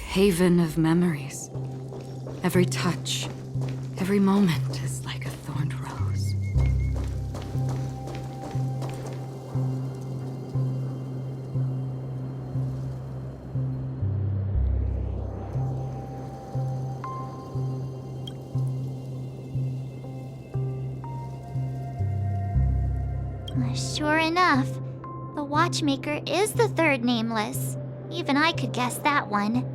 haven of memories. Every touch, every moment is like a thorned rose. Sure enough, the watchmaker is the third nameless. Even I could guess that one.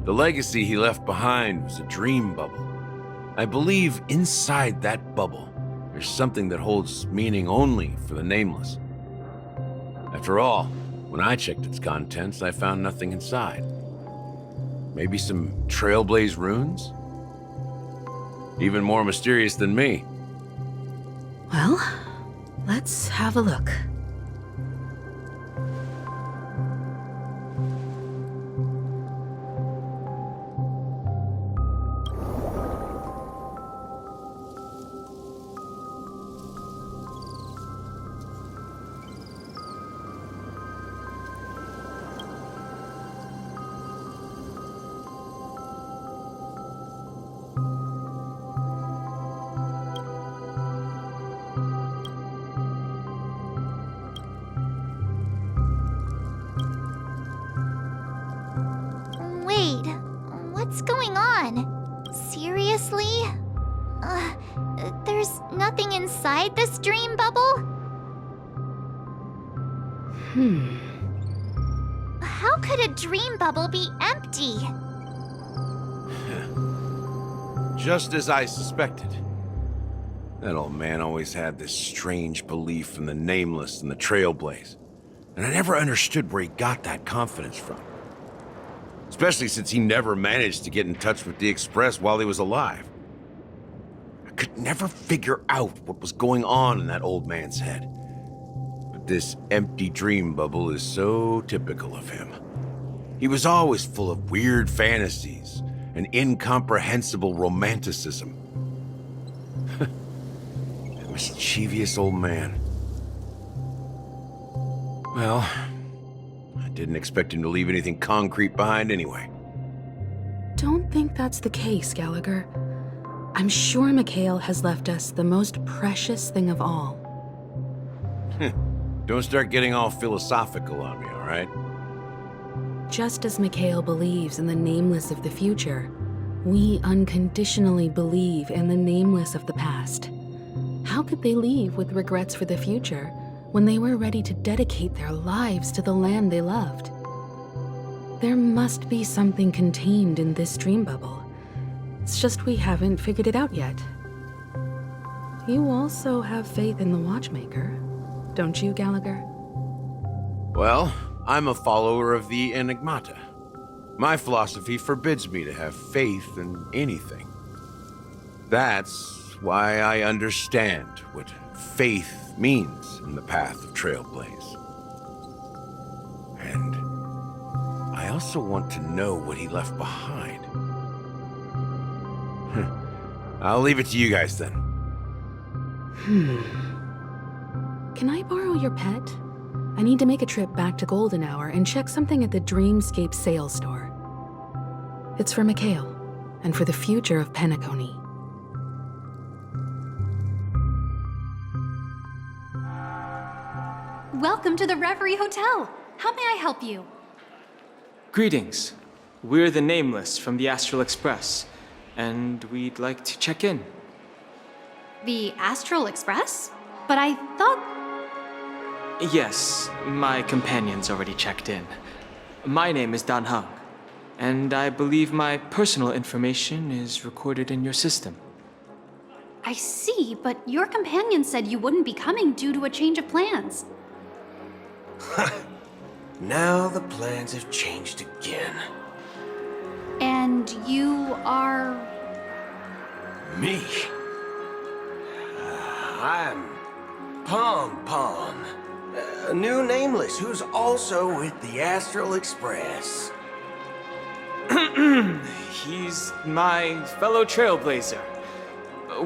The legacy he left behind was a dream bubble. I believe inside that bubble, there's something that holds meaning only for the nameless. After all, when I checked its contents, I found nothing inside. Maybe some Trailblaze runes? Even more mysterious than me. Well, let's have a look. Wait, what's going on? Seriously? There's nothing inside this dream bubble? How could a dream bubble be empty? Just as I suspected. That old man always had this strange belief in the nameless and the Trailblaze. And I never understood where he got that confidence from. Especially since he never managed to get in touch with the Express while he was alive. I could never figure out what was going on in that old man's head. But this empty dream bubble is so typical of him. He was always full of weird fantasies and incomprehensible romanticism. That mischievous old man. Well, I didn't expect him to leave anything concrete behind anyway. Don't think that's the case, Gallagher. I'm sure Mikhail has left us the most precious thing of all. Don't start getting all philosophical on me, all right? Just as Mikhail believes in the nameless of the future, we unconditionally believe in the nameless of the past. How could they leave with regrets for the future when they were ready to dedicate their lives to the land they loved? There must be something contained in this dream bubble. It's just we haven't figured it out yet. You also have faith in the watchmaker, don't you, Gallagher? Well, I'm a follower of the Enigmata. My philosophy forbids me to have faith in anything. That's why I understand what faith means in the path of Trailblaze. And I also want to know what he left behind. I'll leave it to you guys then. Can I borrow your pet? I need to make a trip back to Golden Hour and check something at the Dreamscape sales store. It's for Mikhail, and for the future of Penacony. Welcome to the Reverie Hotel. How may I help you? Greetings. We're the Nameless from the Astral Express, and we'd like to check in. The Astral Express? But I thought... Yes, my companion's already checked in. My name is Dan Hung, and I believe my personal information is recorded in your system. I see, but your companion said you wouldn't be coming due to a change of plans. Now the plans have changed again. And you are... Me? I'm Pom Pom, a new nameless who's also with the Astral Express. He's my fellow Trailblazer.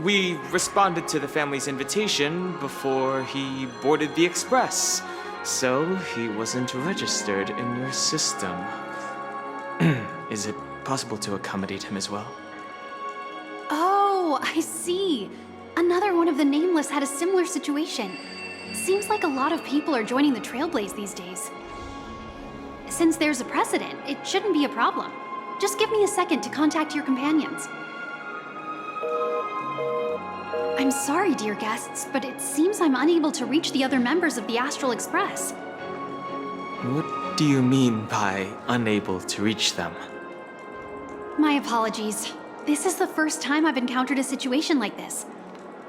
We responded to the family's invitation before he boarded the Express, so he wasn't registered in your system. Is it possible to accommodate him as well? Oh, I see. Another one of the Nameless had a similar situation. Seems like a lot of people are joining the Trailblaze these days. Since there's a precedent, it shouldn't be a problem. Just give me a second to contact your companions. I'm sorry, dear guests, but it seems I'm unable to reach the other members of the Astral Express. What do you mean by unable to reach them? My apologies. This is the first time I've encountered a situation like this.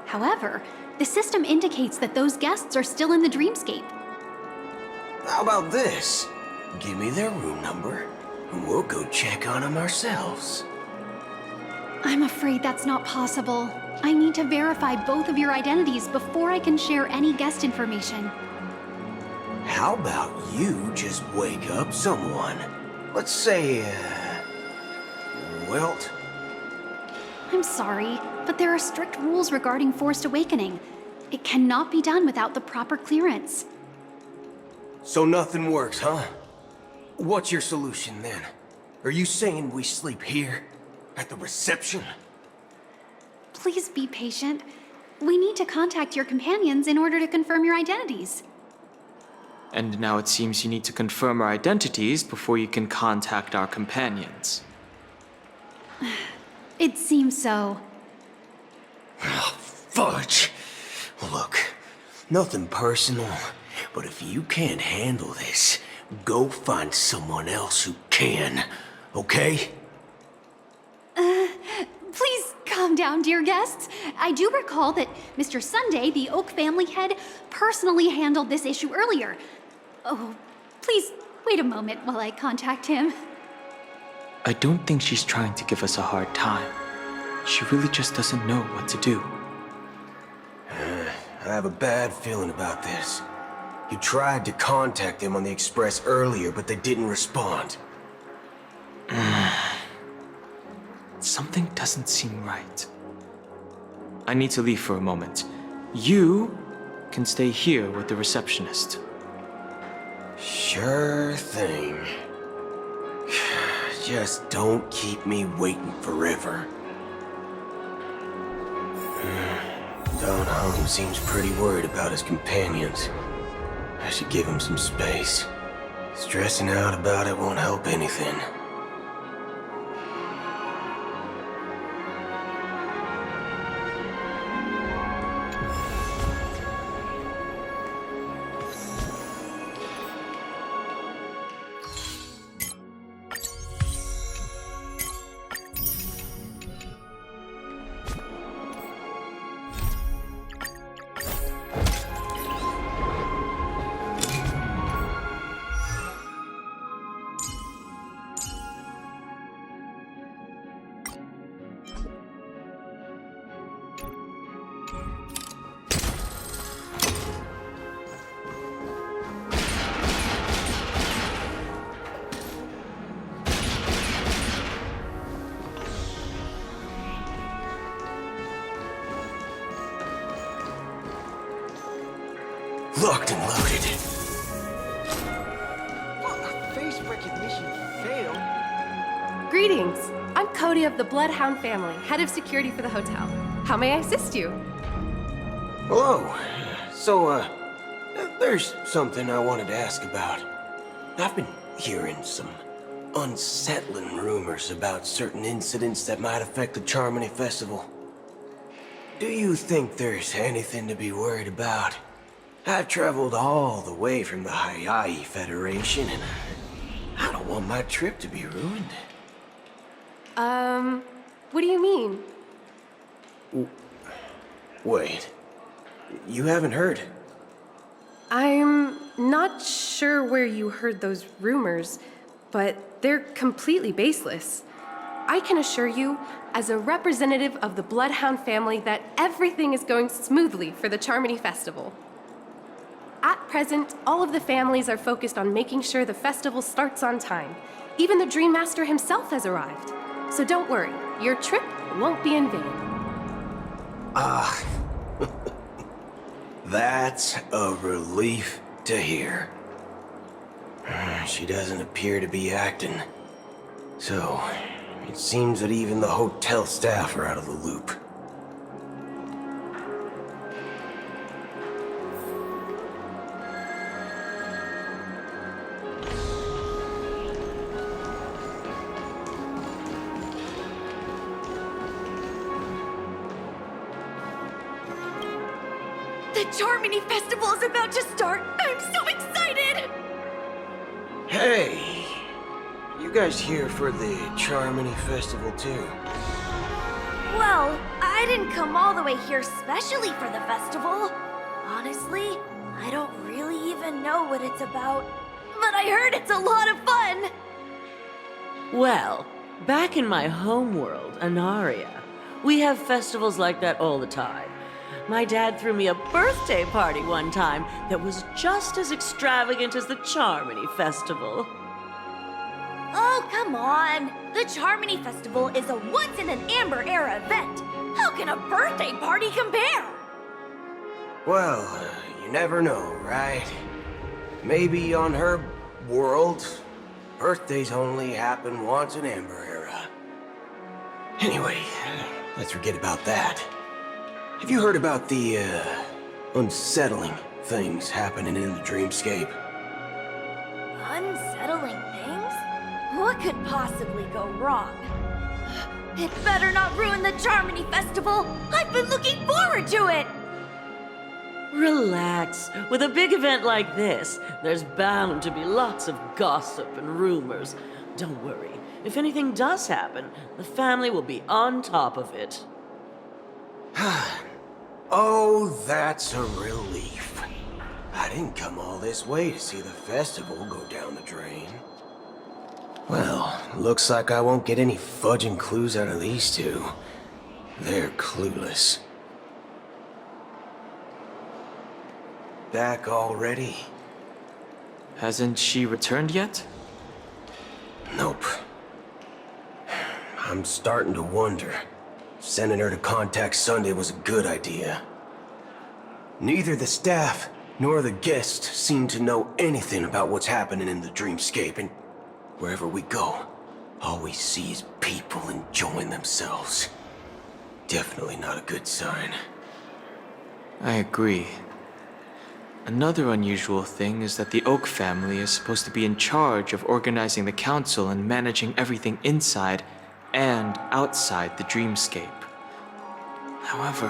However, the system indicates that those guests are still in the dreamscape. How about this? Give me their room number, and we'll go check on them ourselves. I'm afraid that's not possible. I need to verify both of your identities before I can share any guest information. How about you just wake up someone? Let's say, Wilt? I'm sorry, but there are strict rules regarding forced awakening. It cannot be done without the proper clearance. So nothing works, huh? What's your solution then? Are you saying we sleep here? At the reception? Please be patient. We need to contact your companions in order to confirm your identities. And now it seems you need to confirm our identities before you can contact our companions. It seems so. Fudge! Look, nothing personal, but if you can't handle this, go find someone else who can, okay? Please calm down, dear guests. I do recall that Mr. Sunday, the Oak family head, personally handled this issue earlier. Oh, please wait a moment while I contact him. I don't think she's trying to give us a hard time. She really just doesn't know what to do. I have a bad feeling about this. You tried to contact them on the Express earlier, but they didn't respond. Something doesn't seem right. I need to leave for a moment. You can stay here with the receptionist. Sure thing. Just don't keep me waiting forever. Don Hung seems pretty worried about his companions. I should give him some space. Stressing out about it won't help anything. Locked and loaded. Face recognition failed. Greetings. I'm Cody of the Bloodhound family, head of security for the hotel. How may I assist you? Hello. So, there's something I wanted to ask about. I've been hearing some unsettling rumors about certain incidents that might affect the Charmony Festival. Do you think there's anything to be worried about? I've traveled all the way from the Hayahi Federation, and I don't want my trip to be ruined. What do you mean? Wait, you haven't heard? I'm not sure where you heard those rumors, but they're completely baseless. I can assure you, as a representative of the Bloodhound family, that everything is going smoothly for the Charmony Festival. At present, all of the families are focused on making sure the festival starts on time. Even the Dream Master himself has arrived. So don't worry, your trip won't be in vain. That's a relief to hear. She doesn't appear to be acting So, it seems that even the hotel staff are out of the loop. The Charmony Festival is about to start! I'm so excited! Hey! You guys here for the Charmony Festival too? Well, I didn't come all the way here specially for the festival. Honestly, I don't really even know what it's about. But I heard it's a lot of fun! Well, back in my home world, Anaria, we have festivals like that all the time. My dad threw me a birthday party one time that was just as extravagant as the Charmony Festival. Oh, come on! The Charmony Festival is a once-in-an-Amber-era event! How can a birthday party compare? Well, you never know, right? Maybe on her world, birthdays only happen once in Amber Era. Anyway, let's forget about that. Have you heard about the, unsettling things happening in the dreamscape? Unsettling things? What could possibly go wrong? It better not ruin the Charmony Festival! I've been looking forward to it! Relax. With a big event like this, there's bound to be lots of gossip and rumors. Don't worry. If anything does happen, the family will be on top of it. Oh, that's a relief. I didn't come all this way to see the festival go down the drain. Well, looks like I won't get any fudging clues out of these two. They're clueless. Back already? Hasn't she returned yet? Nope. I'm starting to wonder. Sending her to contact Sunday was a good idea. Neither the staff nor the guests seem to know anything about what's happening in the dreamscape, and wherever we go, all we see is people enjoying themselves. Definitely not a good sign. I agree. Another unusual thing is that the Oak family is supposed to be in charge of organizing the council and managing everything inside and outside the dreamscape. However,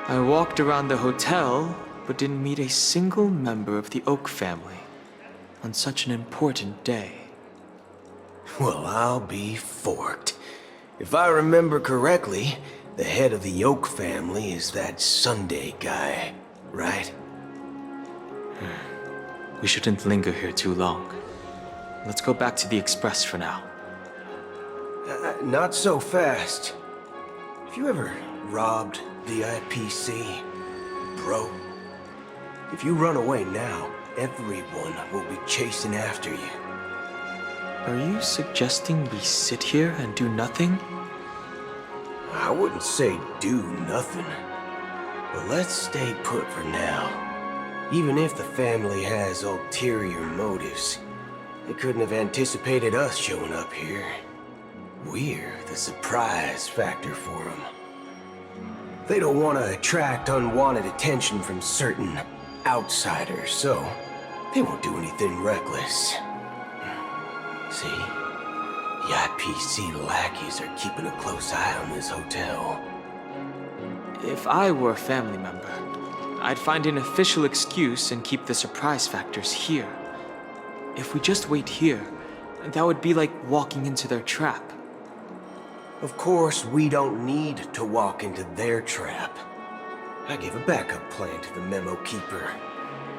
I walked around the hotel but didn't meet a single member of the Oak family on such an important day. Well, I'll be forked. If I remember correctly, the head of the Oak family is that Sunday guy, right? We shouldn't linger here too long. Let's go back to the Express for now. Not so fast. Have you ever robbed the IPC, bro? If you run away now, everyone will be chasing after you. Are you suggesting we sit here and do nothing? I wouldn't say do nothing, but let's stay put for now. Even if the family has ulterior motives, they couldn't have anticipated us showing up here. We're the surprise factor for them. They don't want to attract unwanted attention from certain outsiders, so they won't do anything reckless. See? The IPC lackeys are keeping a close eye on this hotel. If I were a family member, I'd find an official excuse and keep the surprise factors here. If we just wait here, that would be like walking into their trap. Of course, we don't need to walk into their trap. I gave a backup plan to the memo keeper.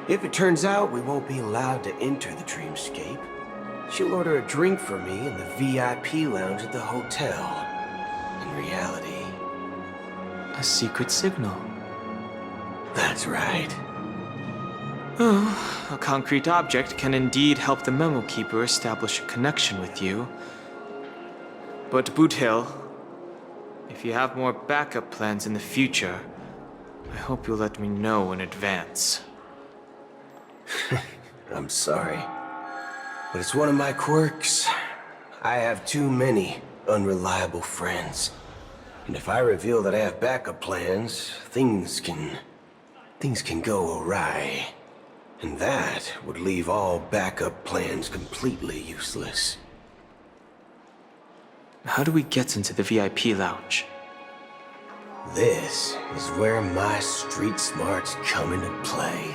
If it turns out we won't be allowed to enter the dreamscape, she'll order a drink for me in the VIP lounge at the hotel. In reality, A secret signal. that's right. Oh, a concrete object can indeed help the memo keeper establish a connection with you. But Boot Hill, if you have more backup plans in the future, I hope you'll let me know in advance. I'm sorry, but it's one of my quirks. I have too many unreliable friends. And if I reveal that I have backup plans, things can go awry. And that would leave all backup plans completely useless. How do we get into the VIP lounge? This is where my street smarts come into play.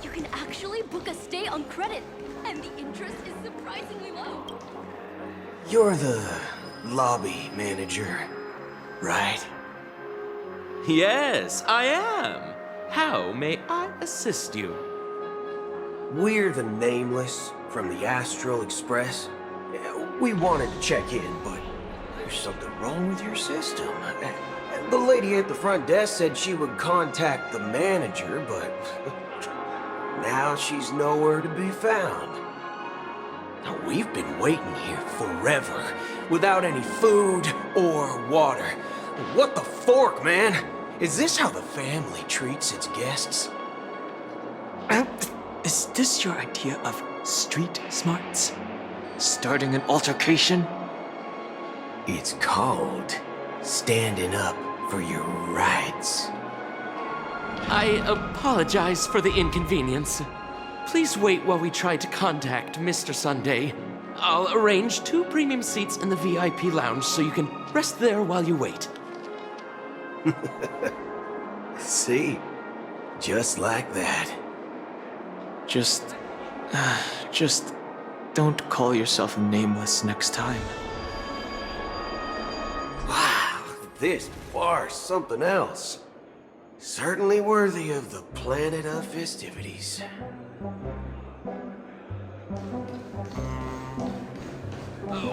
You can actually book a stay on credit, and the interest is surprisingly low. You're the lobby manager, right? Yes, I am. How may I assist you? We're the Nameless from the Astral Express. We wanted to check in, but there's something wrong with your system. The lady at the front desk said she would contact the manager, but now she's nowhere to be found. Now, we've been waiting here forever, without any food or water. What the fork, man? Is this how the family treats its guests? Is this your idea of street smarts? Starting an altercation? It's called standing up for your rights. I apologize for the inconvenience. Please wait while we try to contact Mr. Sunday. I'll arrange 2 premium seats in the VIP lounge so you can rest there while you wait. See? Just like that. Just don't call yourself Nameless next time. Wow, this bar's something else. Certainly worthy of the planet of festivities.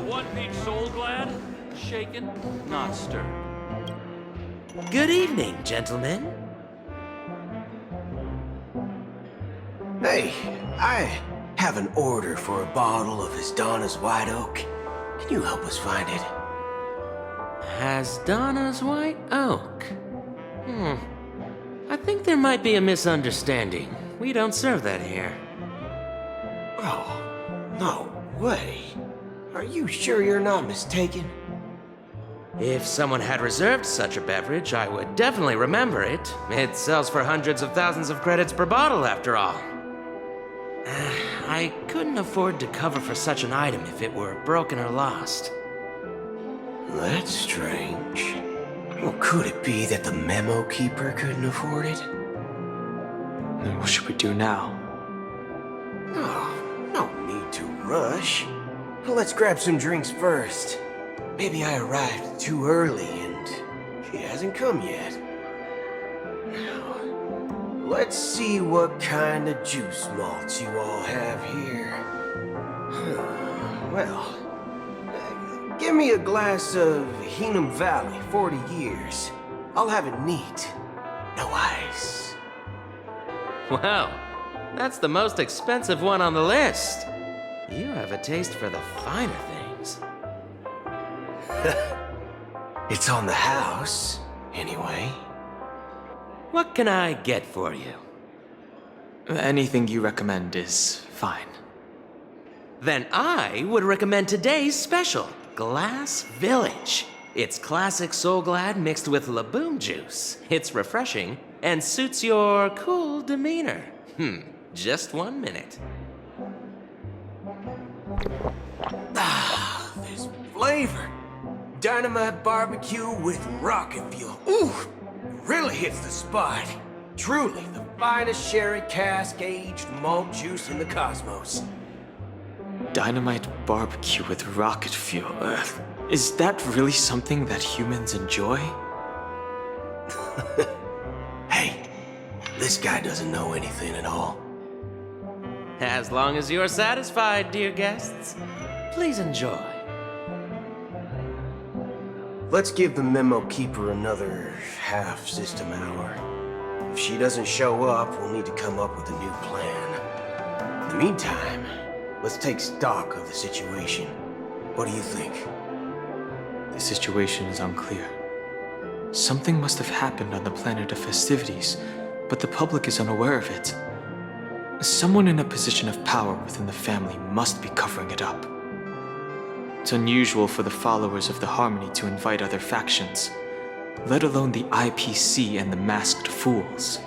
One peach soul glad, shaken, not stirred. Good evening, gentlemen. Hey, I have an order for a bottle of Donna's White Oak. Can you help us find it? Has Donna's White Oak? I think there might be a misunderstanding. We don't serve that here. Oh, no way. Are you sure you're not mistaken? If someone had reserved such a beverage, I would definitely remember it. It sells for hundreds of thousands of credits per bottle, after all. I couldn't afford to cover for such an item if it were broken or lost. That's strange. Well, could it be that the memo keeper couldn't afford it? Then what should we do now? Oh, no need to rush. Let's grab some drinks first. Maybe I arrived too early and she hasn't come yet. Now, let's see what kind of juice malts you all have here. Well, give me a glass of Heenum Valley, 40 years. I'll have it neat. No ice. Well, that's the most expensive one on the list. You have a taste for the finer things. It's on the house, anyway. What can I get for you? Anything you recommend is fine. Then I would recommend today's special, Glass Village. It's classic Soul Glad mixed with Laboon juice. It's refreshing and suits your cool demeanor. Just 1 minute. Ah, this flavor. Dynamite barbecue with rocket fuel. Ooh, really hits the spot. Truly the finest sherry cask-aged malt juice in the cosmos. Dynamite barbecue with rocket fuel. Is that really something that humans enjoy? Hey, this guy doesn't know anything at all. As long as you're satisfied, dear guests, please enjoy. Let's give the memo keeper another half system hour. If she doesn't show up, we'll need to come up with a new plan. In the meantime, let's take stock of the situation. What do you think? The situation is unclear. Something must have happened on the planet of festivities, but the public is unaware of it. Someone in a position of power within the family must be covering it up. It's unusual for the followers of the Harmony to invite other factions, let alone the IPC and the Masked Fools.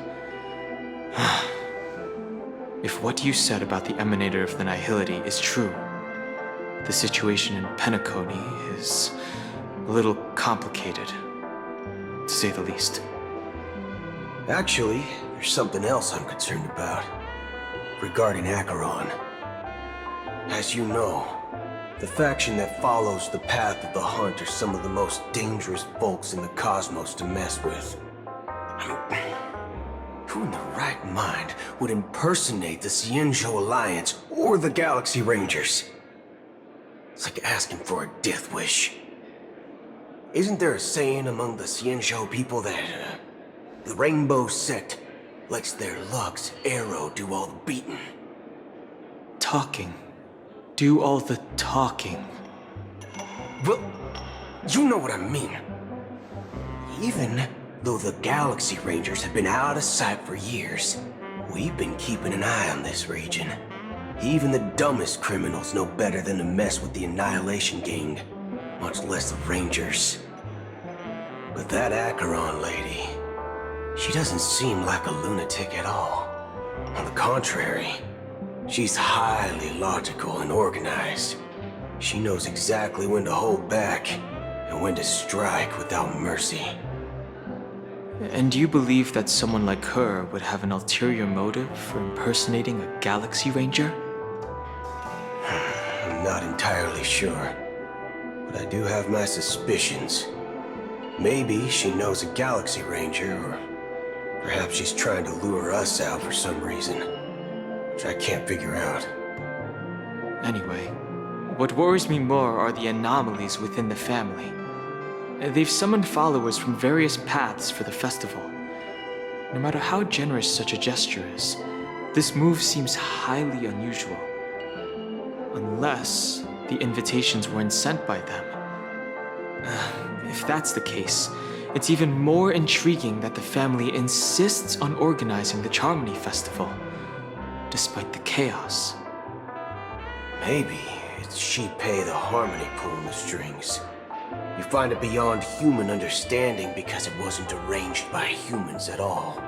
If what you said about the Emanator of the Nihility is true, the situation in Penacony is a little complicated, to say the least. Actually, there's something else I'm concerned about. Regarding Acheron. As you know, the faction that follows the path of the Hunt are some of the most dangerous folks in the cosmos to mess with. Who in the right mind would impersonate the Xianzhou Alliance or the Galaxy Rangers? It's like asking for a death wish. Isn't there a saying among the Xianzhou people that the Rainbow Sect lets their lugs arrow do all the beating? Talking. Do all the talking. Well, you know what I mean. Even though the Galaxy Rangers have been out of sight for years, we've been keeping an eye on this region. Even the dumbest criminals know better than to mess with the Annihilation Gang, much less the Rangers. But that Acheron lady, she doesn't seem like a lunatic at all. On the contrary, she's highly logical and organized. She knows exactly when to hold back and when to strike without mercy. And you believe that someone like her would have an ulterior motive for impersonating a Galaxy Ranger? I'm not entirely sure, but I do have my suspicions. Maybe she knows a Galaxy Ranger, or perhaps she's trying to lure us out for some reason, which I can't figure out. Anyway, what worries me more are the anomalies within the family. They've summoned followers from various paths for the festival. No matter how generous such a gesture is, this move seems highly unusual. Unless the invitations weren't sent by them. If that's the case, it's even more intriguing that the family insists on organizing the Charmony Festival, despite the chaos. Maybe it's Shipei the Harmony pulling the strings. You find it beyond human understanding because it wasn't arranged by humans at all.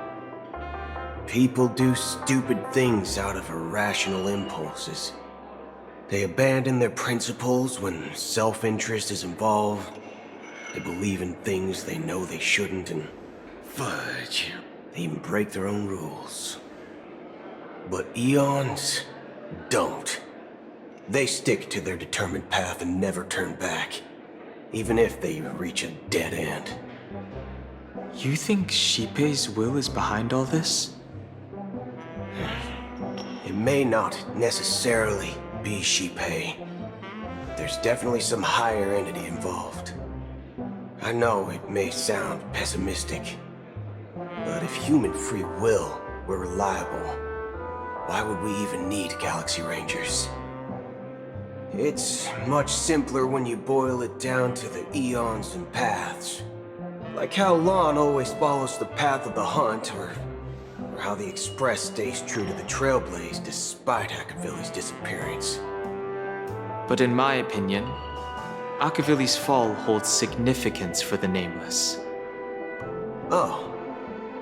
People do stupid things out of irrational impulses. They abandon their principles when self-interest is involved. They believe in things they know they shouldn't, and fudge, they even break their own rules. But Eons don't. They stick to their determined path and never turn back, even if they reach a dead end. You think Shipei's will is behind all this? It may not necessarily be Shipei. There's definitely some higher entity involved. I know it may sound pessimistic, but if human free will were reliable, why would we even need Galaxy Rangers? It's much simpler when you boil it down to the eons and paths. Like how Lon always follows the path of the Hunt, or how the Express stays true to the Trailblaze despite Akavili's disappearance. But in my opinion, Akavili's fall holds significance for the Nameless. Oh,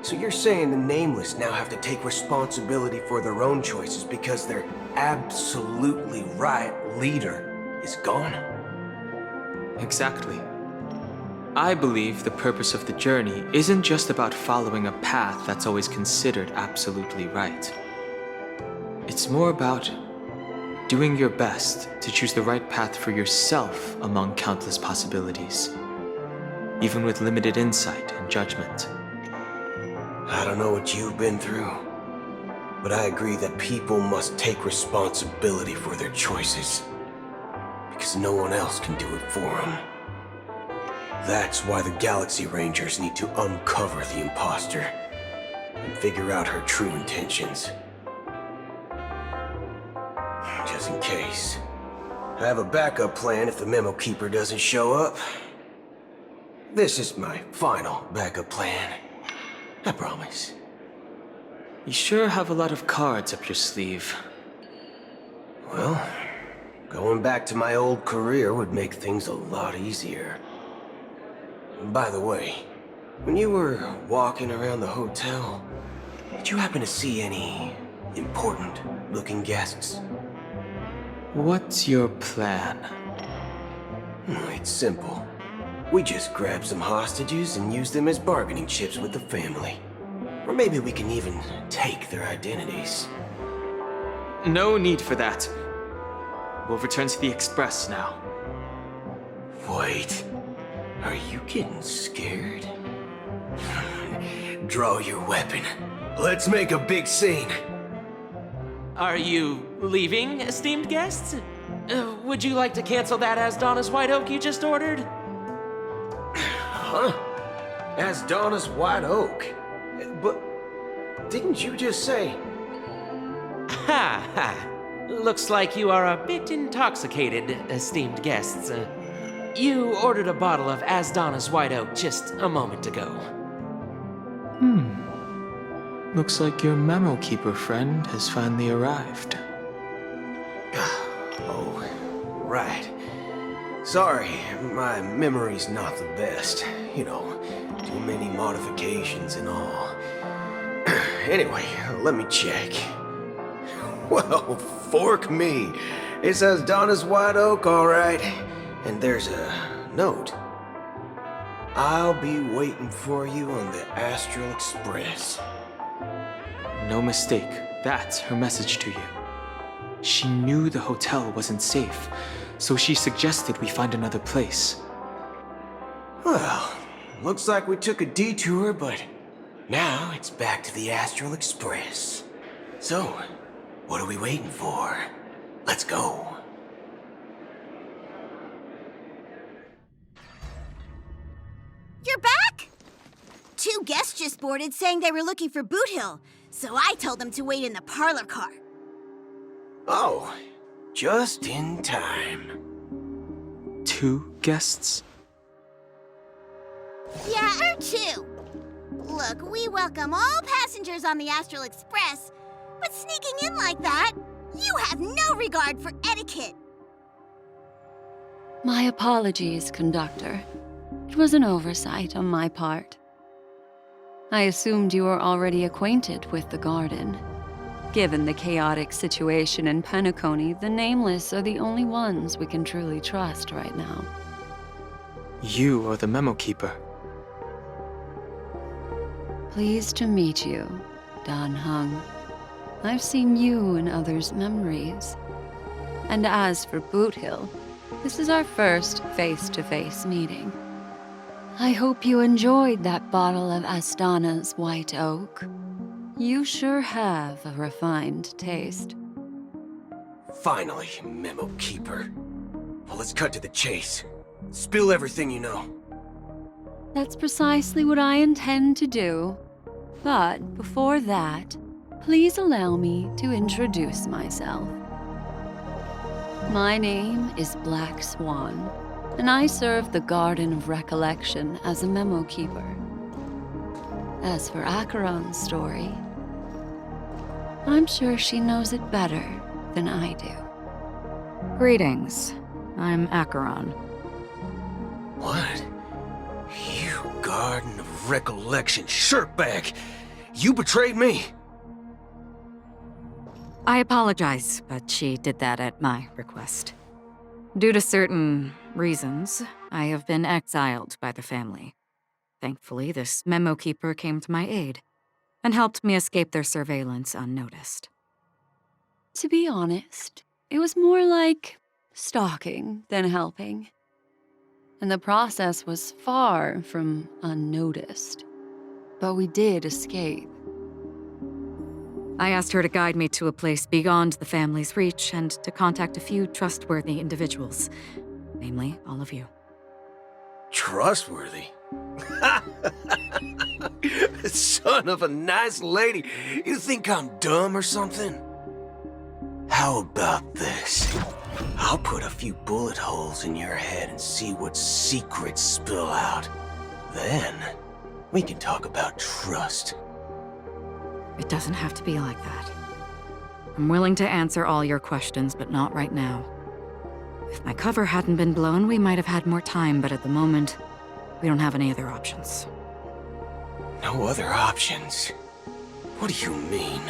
so you're saying the Nameless now have to take responsibility for their own choices because their absolutely right leader is gone? Exactly. I believe the purpose of the journey isn't just about following a path that's always considered absolutely right. It's more about doing your best to choose the right path for yourself among countless possibilities, even with limited insight and judgment. I don't know what you've been through, but I agree that people must take responsibility for their choices, because no one else can do it for them. That's why the Galaxy Rangers need to uncover the imposter and figure out her true intentions. Just in case, I have a backup plan if the Memo Keeper doesn't show up. This is my final backup plan. I promise. You sure have a lot of cards up your sleeve. Well, going back to my old career would make things a lot easier. By the way, when you were walking around the hotel, did you happen to see any important-looking guests? What's your plan? It's simple. We just grab some hostages and use them as bargaining chips with the family. Or maybe we can even take their identities. No need for that. We'll return to the Express now. Wait, are you getting scared? Draw your weapon. Let's make a big scene. Are you leaving, esteemed guests? Would you like to cancel that Asdonis White Oak you just ordered? Huh? As Donna's White Oak. But didn't you just say... Ha ha! Looks like you are a bit intoxicated, esteemed guests. You ordered a bottle of Asdonis White Oak just a moment ago. Looks like your memo keeper friend has finally arrived. Oh, right. Sorry, my memory's not the best. You know, too many modifications and all. Anyway, let me check. Well, fork me. It says Donna's White Oak, all right. And there's a note. I'll be waiting for you on the Astral Express. No mistake, that's her message to you. She knew the hotel wasn't safe, so she suggested we find another place. Well, looks like we took a detour, but now it's back to the Astral Express. So, what are we waiting for? Let's go. You're back? Two guests just boarded saying they were looking for Boot Hill, so I told them to wait in the parlor car. Oh, just in time. 2 guests? Yeah, or 2. Look, we welcome all passengers on the Astral Express, but sneaking in like that, you have no regard for etiquette. My apologies, conductor. It was an oversight on my part. I assumed you were already acquainted with the garden. Given the chaotic situation in Penacony, the Nameless are the only ones we can truly trust right now. You are the memo keeper. Pleased to meet you, Dan Hung. I've seen you in others' memories. And as for Boot Hill, this is our first face-to-face meeting. I hope you enjoyed that bottle of Astana's White Oak. You sure have a refined taste. Finally, Memo Keeper. Well, let's cut to the chase. Spill everything you know. That's precisely what I intend to do. But before that, please allow me to introduce myself. My name is Black Swan, and I serve the Garden of Recollection as a memo keeper. As for Acheron's story, I'm sure she knows it better than I do. Greetings. I'm Acheron. What? You Garden of Recollection shirtbag! You betrayed me! I apologize, but she did that at my request. Due to certain reasons, I have been exiled by the family. Thankfully, this memo keeper came to my aid and helped me escape their surveillance unnoticed. To be honest, it was more like stalking than helping. And the process was far from unnoticed. But we did escape. I asked her to guide me to a place beyond the family's reach and to contact a few trustworthy individuals, namely all of you. Trustworthy? Son of a nice lady. You think I'm dumb or something? How about this? I'll put a few bullet holes in your head and see what secrets spill out. Then, we can talk about trust. It doesn't have to be like that. I'm willing to answer all your questions, but not right now. If my cover hadn't been blown, we might have had more time, but at the moment, we don't have any other options. No other options? What do you mean?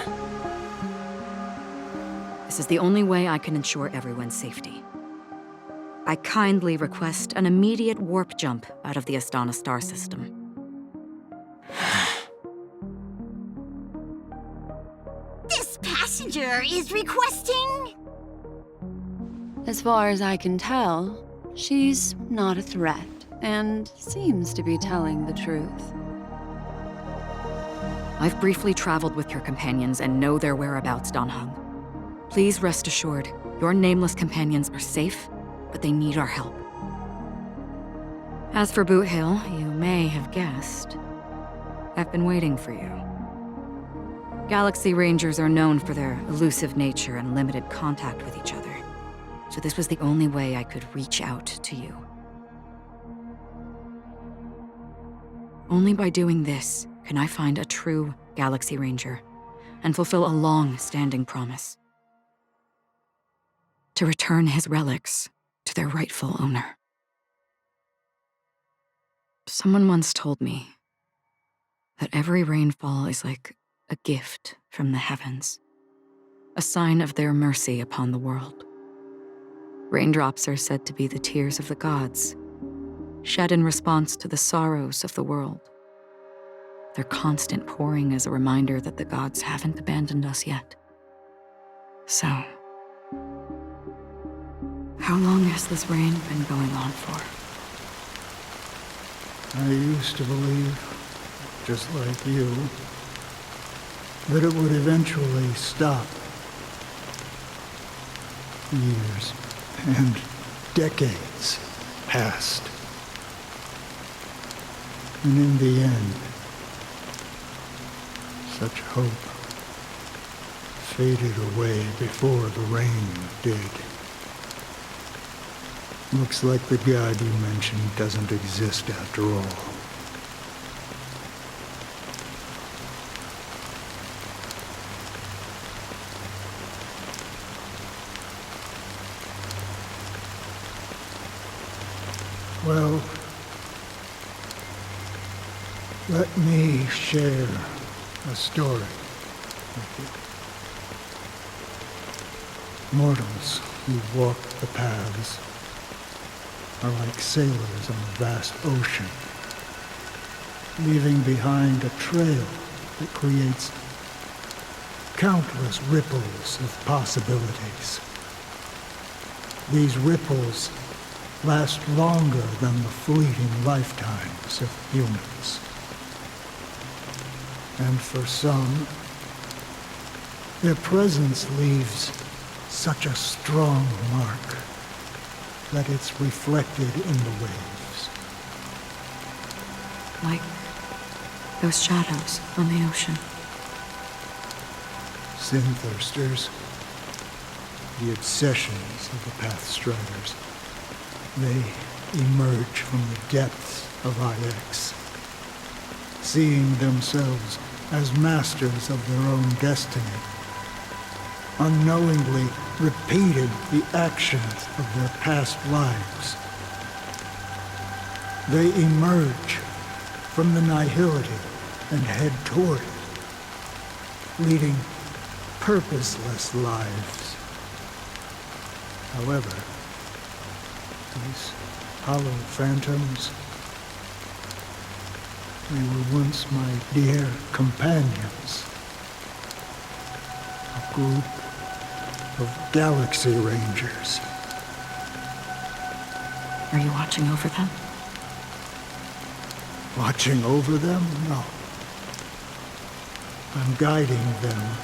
This is the only way I can ensure everyone's safety. I kindly request an immediate warp jump out of the Astana star system. This passenger is requesting... As far as I can tell, she's not a threat, and seems to be telling the truth. I've briefly traveled with your companions and know their whereabouts, Dan Heng. Please rest assured, your nameless companions are safe, but they need our help. As for Boot Hill, you may have guessed, I've been waiting for you. Galaxy Rangers are known for their elusive nature and limited contact with each other, so this was the only way I could reach out to you. Only by doing this can I find a true Galaxy Ranger and fulfill a long-standing promise. To return his relics to their rightful owner. Someone once told me that every rainfall is like a gift from the heavens, a sign of their mercy upon the world. Raindrops are said to be the tears of the gods, shed in response to the sorrows of the world. Their constant pouring is a reminder that the gods haven't abandoned us yet. So, how long has this rain been going on for? I used to believe, just like you, that it would eventually stop. Years and decades passed. And in the end, such hope faded away before the rain did. Looks like the god you mentioned doesn't exist after all. Well, let me share a story with you. Mortals who walk the paths are like sailors on a vast ocean, leaving behind a trail that creates countless ripples of possibilities. These ripples last longer than the fleeting lifetimes of humans. And for some, their presence leaves such a strong mark that it's reflected in the waves. Like those shadows on the ocean. Sin-thirsters, the obsessions of the Pathstriders, they emerge from the depths of IX, seeing themselves as masters of their own destiny, unknowingly repeating the actions of their past lives. They emerge from the nihility and head toward it, leading purposeless lives. However, these hollow phantoms, they were once my dear companions. A group of Galaxy Rangers. Are you watching over them? Watching over them? No. I'm guiding them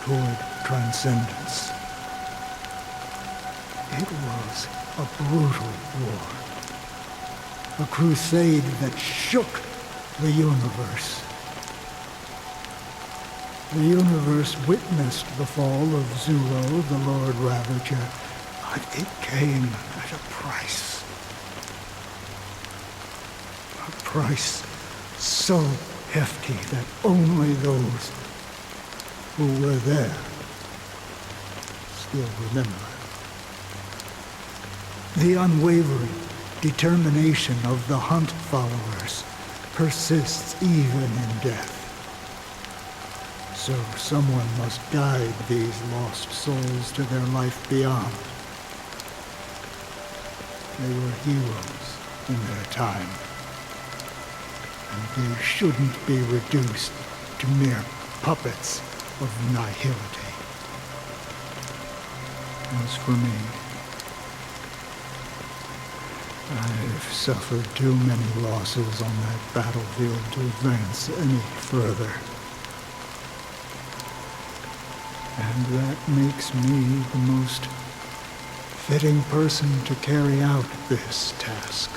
toward transcendence. It was a brutal war. A crusade that shook the universe. The universe witnessed the fall of Zulo, the Lord Ravager, but it came at a price. A price so hefty that only those who were there still remember. The unwavering determination of the Hunt followers persists even in death. So someone must guide these lost souls to their life beyond. They were heroes in their time, and they shouldn't be reduced to mere puppets of nihility. As for me, I've suffered too many losses on that battlefield to advance any further. And that makes me the most fitting person to carry out this task.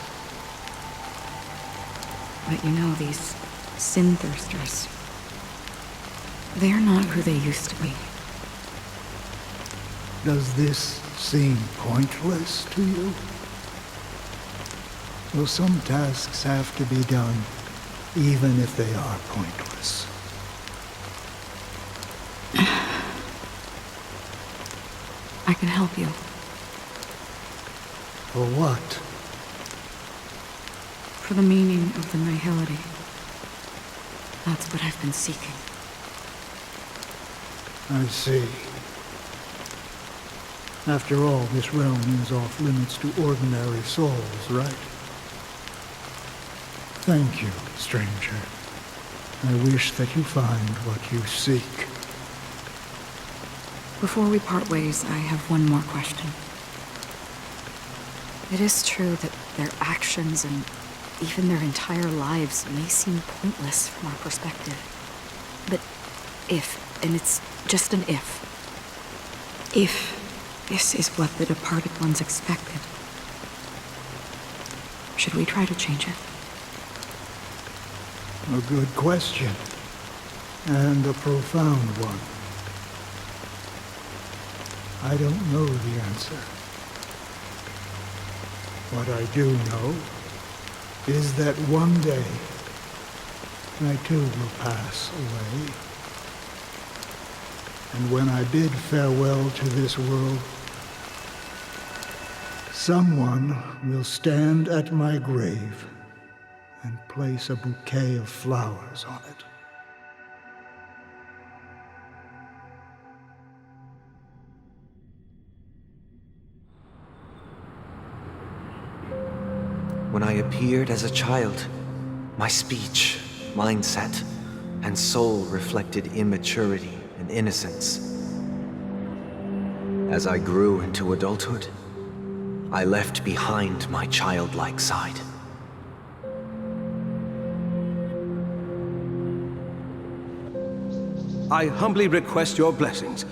But you know, these sin thirsters, they're not who they used to be. Does this seem pointless to you? Well, some tasks have to be done, even if they are pointless. I can help you. For what? For the meaning of the nihility. That's what I've been seeking. I see. After all, this realm is off limits to ordinary souls, right? Thank you, stranger. I wish that you find what you seek. Before we part ways, I have one more question. It is true that their actions and even their entire lives may seem pointless from our perspective. But if, and it's just an if this is what the departed ones expected, should we try to change it? A good question, and a profound one. I don't know the answer. What I do know is that one day I too will pass away. And when I bid farewell to this world, someone will stand at my grave and place a bouquet of flowers on it. When I appeared as a child, my speech, mindset, and soul reflected immaturity and innocence. As I grew into adulthood, I left behind my childlike side. I humbly request your blessings,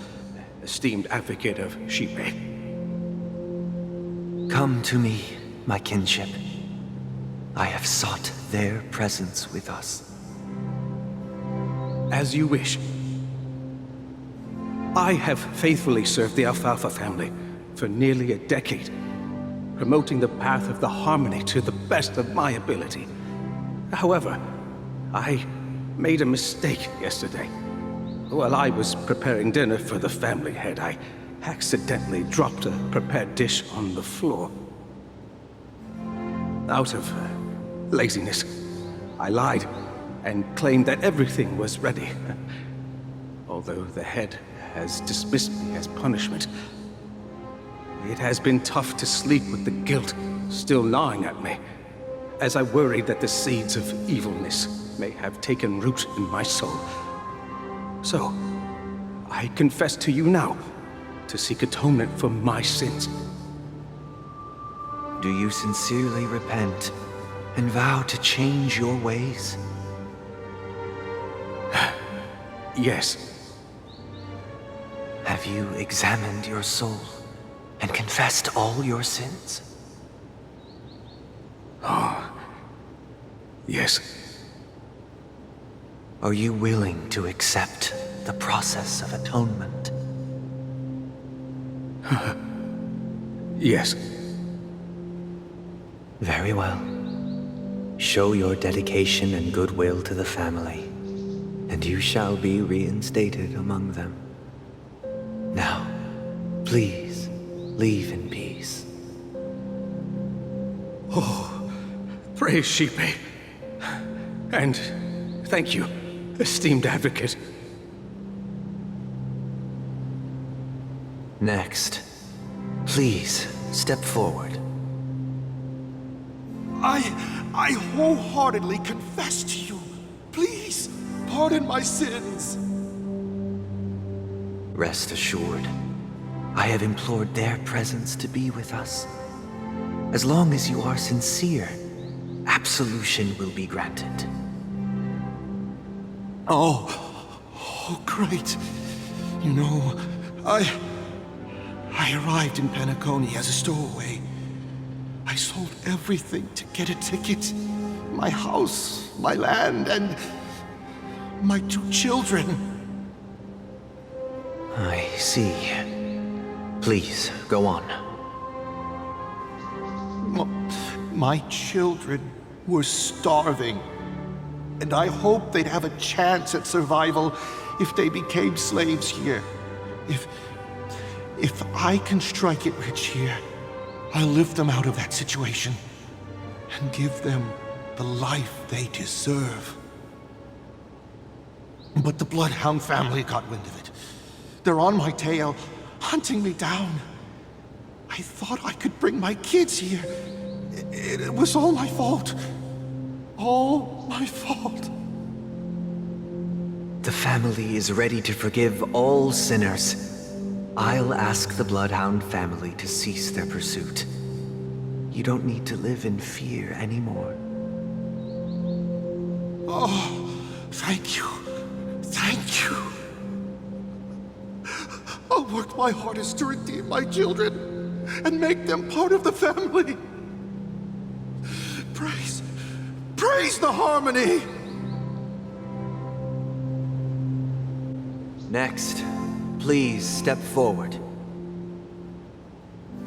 esteemed advocate of Shipe. Come to me, my kinship. I have sought their presence with us. As you wish. I have faithfully served the Alfalfa family for nearly a decade, promoting the path of the harmony to the best of my ability. However, I made a mistake yesterday. While I was preparing dinner for the family head, I accidentally dropped a prepared dish on the floor. Out of laziness, I lied and claimed that everything was ready. Although the head has dismissed me as punishment, it has been tough to sleep with the guilt still gnawing at me, as I worried that the seeds of evilness may have taken root in my soul. So, I confess to you now, to seek atonement for my sins. Do you sincerely repent and vow to change your ways? Yes. Have you examined your soul and confessed all your sins? Oh, yes. Are you willing to accept the process of atonement? Yes. Very well. Show your dedication and goodwill to the family, and you shall be reinstated among them. Now, please, leave in peace. Oh, praise Sheepay. And thank you, esteemed advocate. Next, please step forward. I wholeheartedly confess to you. Please, pardon my sins. Rest assured, I have implored their presence to be with us. As long as you are sincere, absolution will be granted. Oh, great. You know, I arrived in Penacony as a stowaway. I sold everything to get a ticket. My house, my land, and my 2 children. I see. Please, go on. My children were starving, and I hoped they'd have a chance at survival if they became slaves here. If I can strike it rich here, I'll lift them out of that situation and give them the life they deserve. But the Bloodhound family got wind of it. They're on my tail, hunting me down. I thought I could bring my kids here. It was all my fault. All my fault. The family is ready to forgive all sinners. I'll ask the Bloodhound family to cease their pursuit. You don't need to live in fear anymore. Oh, thank you. Thank you. I'll work my hardest to redeem my children and make them part of the family. Praise the harmony! Next, please step forward.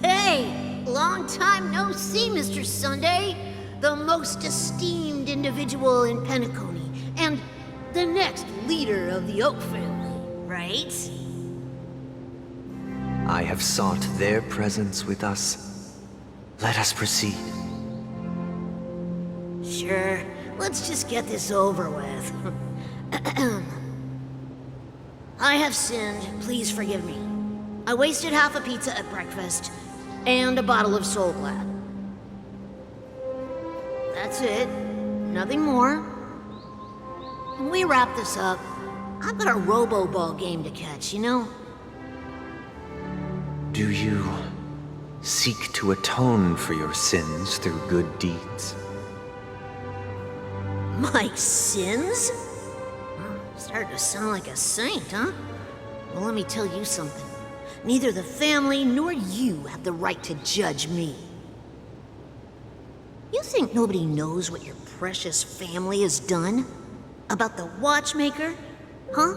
Hey! Long time no see, Mr. Sunday. The most esteemed individual in Penacony, and the next leader of the Oak family, right? I have sought their presence with us. Let us proceed. Sure. Let's just get this over with. I have sinned. Please forgive me. I wasted half a pizza at breakfast, and a bottle of Soul Glad. That's it. Nothing more. When we wrap this up, I've got a robo-ball game to catch, you know? Do you seek to atone for your sins through good deeds? My sins? Started to sound like a saint, huh? Well, let me tell you something. Neither the family nor you have the right to judge me. You think nobody knows what your precious family has done? About the watchmaker? Huh?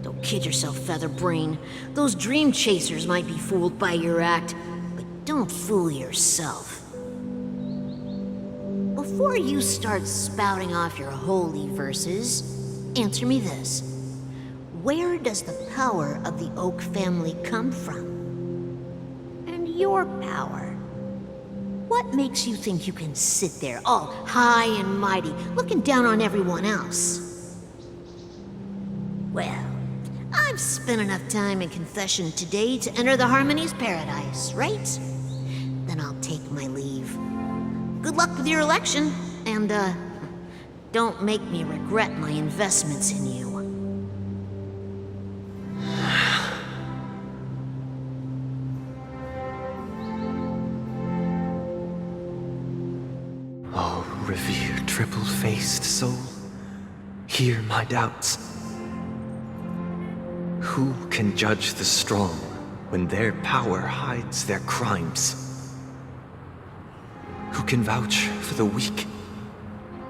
Don't kid yourself, Featherbrain. Those dream chasers might be fooled by your act, but don't fool yourself. Before you start spouting off your holy verses, answer me this. Where does the power of the Oak family come from? And your power? What makes you think you can sit there all high and mighty, looking down on everyone else? Well, I've spent enough time in confession today to enter the Harmony's paradise, right? Then I'll take my leave. Good luck with your election, and, don't make me regret my investments in you. Oh, revered triple-faced soul, hear my doubts. Who can judge the strong when their power hides their crimes? Who can vouch for the weak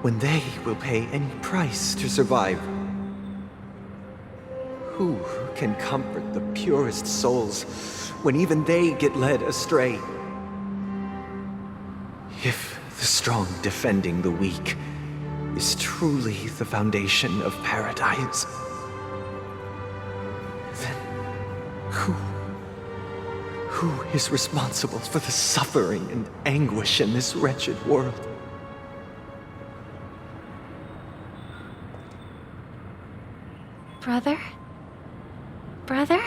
when they will pay any price to survive? Who can comfort the purest souls when even they get led astray? If the strong defending the weak is truly the foundation of paradise, then who is responsible for the suffering and anguish in this wretched world? Brother? Brother?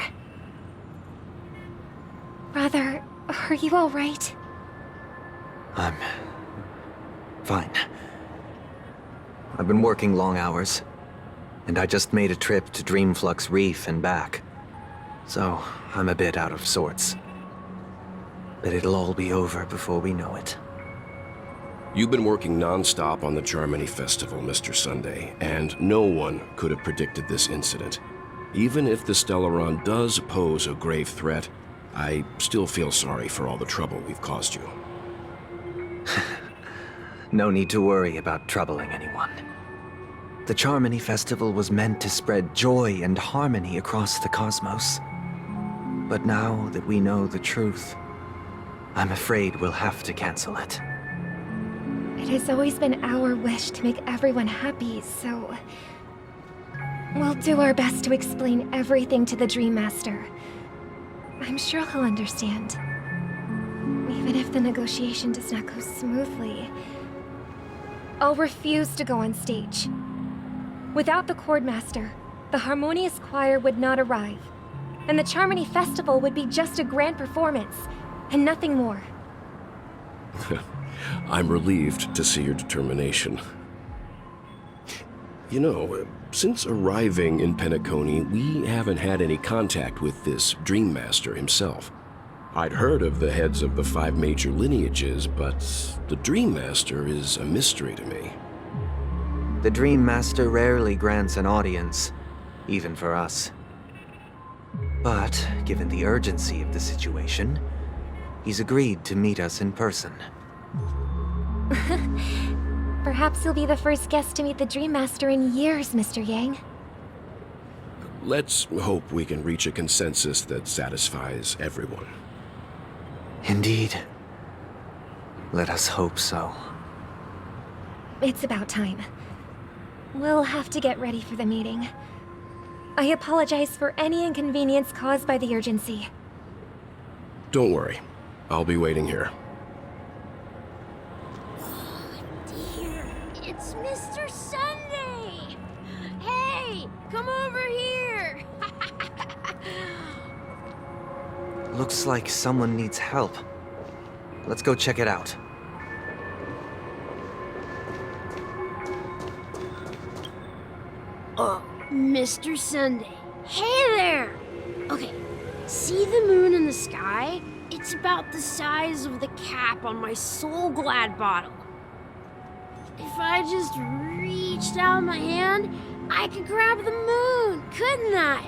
Brother, are you all right? I'm fine. I've been working long hours, and I just made a trip to Dreamflux Reef and back. So, I'm a bit out of sorts. But it'll all be over before we know it. You've been working non-stop on the Germany Festival, Mr. Sunday, and no one could have predicted this incident. Even if the Stellaron does pose a grave threat, I still feel sorry for all the trouble we've caused you. No need to worry about troubling anyone. The Charmony Festival was meant to spread joy and harmony across the cosmos. But now that we know the truth, I'm afraid we'll have to cancel it. It has always been our wish to make everyone happy, so... we'll do our best to explain everything to the Dream Master. I'm sure he'll understand. Even if the negotiation does not go smoothly, I'll refuse to go on stage. Without the Chordmaster, the Harmonious Choir would not arrive, and the Charmony Festival would be just a grand performance, and nothing more. I'm relieved to see your determination. You know, since arriving in Penacony, we haven't had any contact with this Dream Master himself. I'd heard of the heads of the 5 major lineages, but the Dream Master is a mystery to me. The Dream Master rarely grants an audience, even for us. But, given the urgency of the situation, he's agreed to meet us in person. Perhaps you'll be the first guest to meet the Dream Master in years, Mr. Yang. Let's hope we can reach a consensus that satisfies everyone. Indeed. Let us hope so. It's about time. We'll have to get ready for the meeting. I apologize for any inconvenience caused by the urgency. Don't worry. I'll be waiting here. Dear, it's Mr. Sunday! Hey, come over here! Looks like someone needs help. Let's go check it out. Mr. Sunday. Hey there! Okay, see the moon in the sky? It's about the size of the cap on my Soul Glad bottle. If I just reached out my hand, I could grab the moon, couldn't I?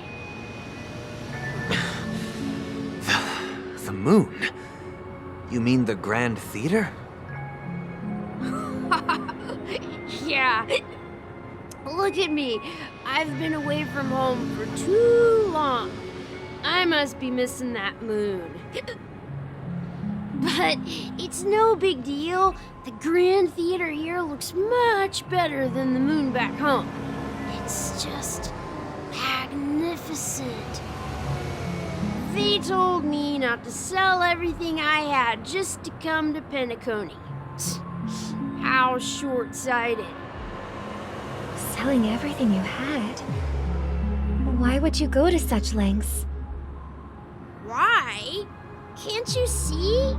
The moon? You mean the Grand Theater? Yeah. Look at me. I've been away from home for too long. I must be missing that moon. But it's no big deal. The Grand Theater here looks much better than the moon back home. It's just magnificent. They told me not to sell everything I had just to come to Penacony. How short-sighted. Selling everything you had? Why would you go to such lengths? Why? Can't you see?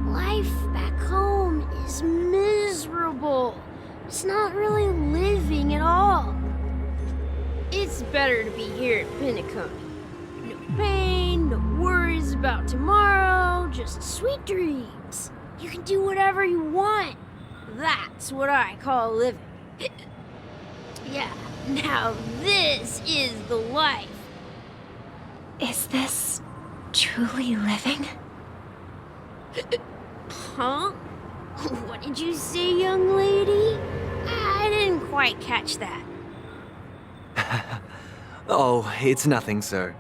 Life back home is miserable. It's not really living at all. It's better to be here at Penacony. No pain, no worries about tomorrow, just sweet dreams. You can do whatever you want. That's what I call living. Yeah, now this is the life. Is this truly living? Huh? What did you say, young lady? I didn't quite catch that. Oh, it's nothing, sir.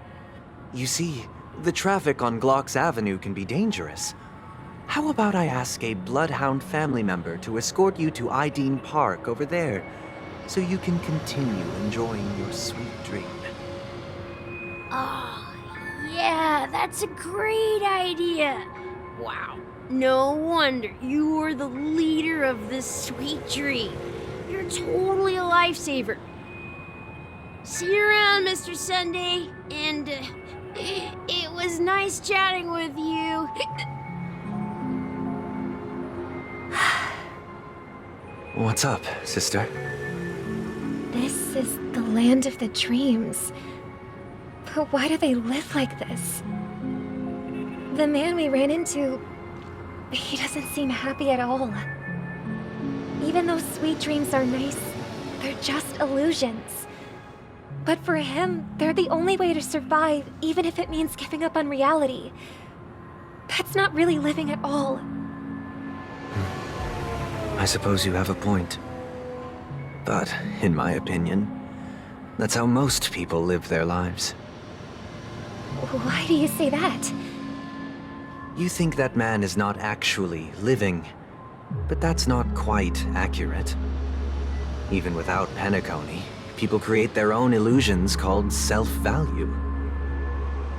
You see, the traffic on Glock's Avenue can be dangerous. How about I ask a Bloodhound family member to escort you to Ideen Park over there, so you can continue enjoying your sweet dream. Oh, yeah, that's a great idea. Wow, no wonder you were the leader of this sweet dream. You're totally a lifesaver. See you around, Mr. Sunday, and it was nice chatting with you. What's up, sister? This is the land of the dreams. But why do they live like this? The man we ran into, he doesn't seem happy at all. Even though sweet dreams are nice, they're just illusions. But for him, they're the only way to survive, even if it means giving up on reality. That's not really living at all. I suppose you have a point. But, in my opinion, that's how most people live their lives. Why do you say that? You think that man is not actually living, but that's not quite accurate. Even without Penacony, people create their own illusions called self-value.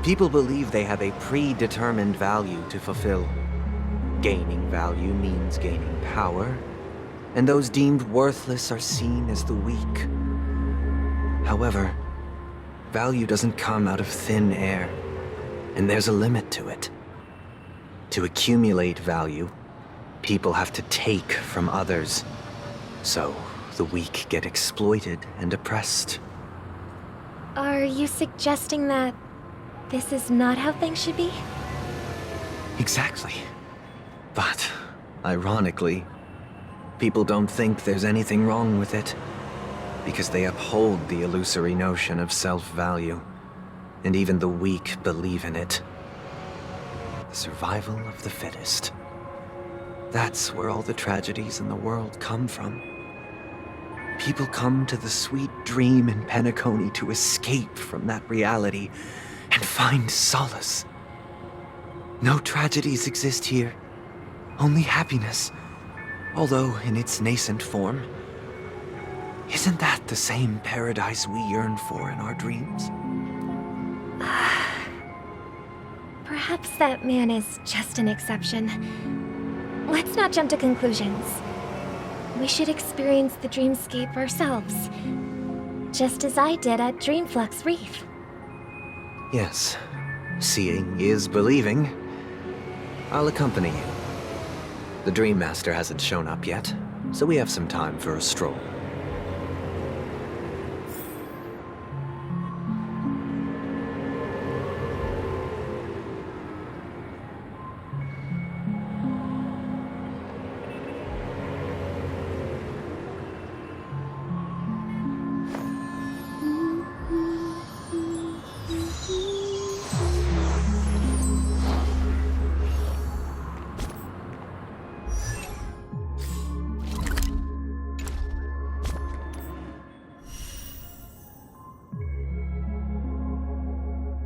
People believe they have a predetermined value to fulfill. Gaining value means gaining power, and those deemed worthless are seen as the weak. However, value doesn't come out of thin air, and there's a limit to it. To accumulate value, people have to take from others. So, the weak get exploited and oppressed. Are you suggesting that this is not how things should be? Exactly. But, ironically, people don't think there's anything wrong with it, because they uphold the illusory notion of self-value, and even the weak believe in it. The survival of the fittest. That's where all the tragedies in the world come from. People come to the sweet dream in Penacony to escape from that reality and find solace. No tragedies exist here, only happiness, although in its nascent form. Isn't that the same paradise we yearn for in our dreams? Perhaps that man is just an exception. Let's not jump to conclusions. We should experience the dreamscape ourselves, just as I did at Dreamflux Reef. Yes, seeing is believing. I'll accompany you. The Dream Master hasn't shown up yet, so we have some time for a stroll.